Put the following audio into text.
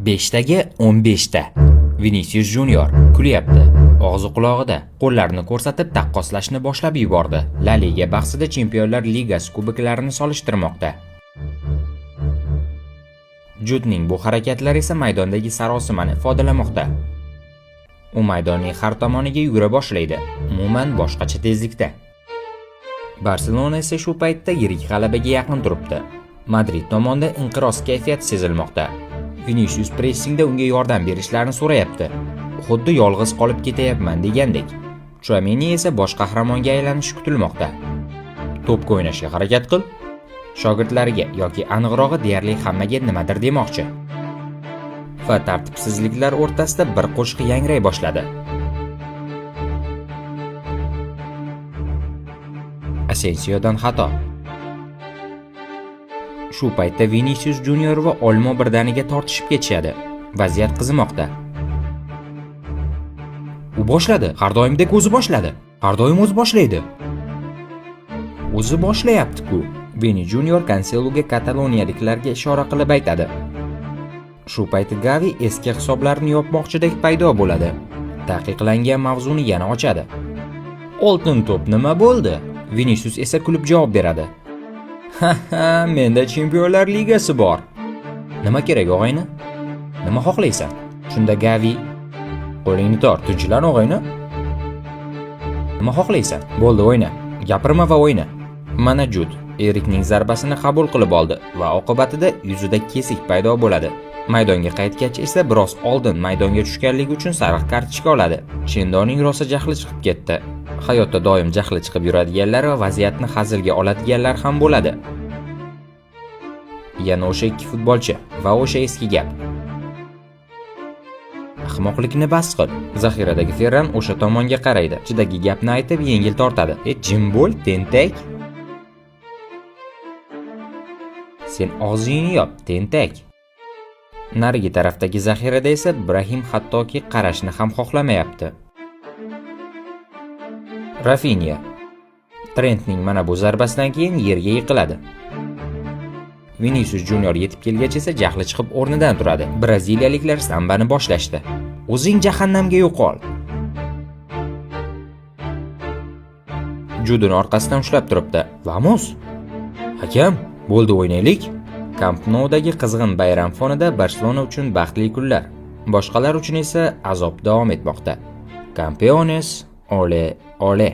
5taga 15ta. Vinicius Junior kulyapti. Og'zi qulog'ida qo'llarini ko'rsatib taqqoslashni boshlab yubordi. La Liga bahsida Chempionlar Ligasi kuboklarini solishtirmoqda. Judning bu harakatlari esa maydondagi sarosimani ifodalamoqda. U maydonning har tomoniga yugura boshlaydi, umuman boshqacha tezlikda. Barselona esa shu paytda yirik g'alabaga yaqin turibdi. Madrid tomonda inqiroz kayfiyati sezilmoqda. Vinicius pressingda unga yordam berishlarini so'rayapti. Xuddi yolg'iz qolib ketayapman degandek. Tchouaméni esa bosh qahramonga aylanishi kutilmoqda. To'pga o'ynashga harakat qil. Shogirdlariga yoki aniqrog'i deyarli hammaga nimadir demoqchi. Va tartibsizliklar o'rtasida bir qo'shiq yangray boshladi. Asensiodan xato. Shu paytda Vinicius Junior va Olmo birdaniga tortishib ketishadi. Vaziyat qizimoqda. U boshladi. Har doimdek o'zi boshladi. Har doim o'zi boshlaydi. O'zi boshlayapti-ku. Vini Junior Canceloga kataloniyaliklarga ishora qilib aytadi. Shu paytda Gavi eski hisoblarni yopmoqchidek paydo bo'ladi. Taqiqlangan mavzuni yana ochadi. Oltin to'p nima bo'ldi? Vinicius esa kulib javob beradi. Ha, menda Chempionlar Ligasi bor. Nima kerak o'g'ayni? Nima xohlaysan? Shunda Gavi, qo'lingni tort, tinchlan o'g'ayni. Nima xohlaysan? Bo'ldi, o'yna. Gapirma va o'yna. Mana Jud Erikning zarbasini qabul qilib oldi va oqibatida yuzida kesik paydo bo'ladi. Maydonga qaytgach esa biroz oldin maydonga tushganligi uchun sariq kartochka oladi. Shendoning rosa jahli chiqib ketdi. Hayotda doim jahli chiqib yuradiganlar va vaziyatni hazilga oladiganlar ham bo'ladi. Yana o'sha ikki futbolchi va o'sha eski gap. Ahmoqlikni bas qil. Zaxiradagi Ferran o'sha tomonga qaraydi. Ichidagi gapni aytib yengil tortadi. Jim bo'l, tentak. Sen og'zingni yop, tentak. Narigi tarafdagi zaxirada esa Brahim hattoki qarashni ham xohlamayapti. Rafinha Trentning mana bu zarbasidan keyin yerga yiqiladi. Vinicius Junior yetib kelgach esa jahli chiqib o'rnidan turadi. Braziliyaliklar sambani boshlashdi. O'zing jahannamga yo'qol. Judun orqasidan ushlab turibdi. Vamos! Hakam, bo'ldi o'ynaylik. Camp Nou'dagi qizg'in bayram fonida Barselona uchun baxtli kunlar, boshqalar uchun esa azob davom etmoqda. Campeones, ole, ole.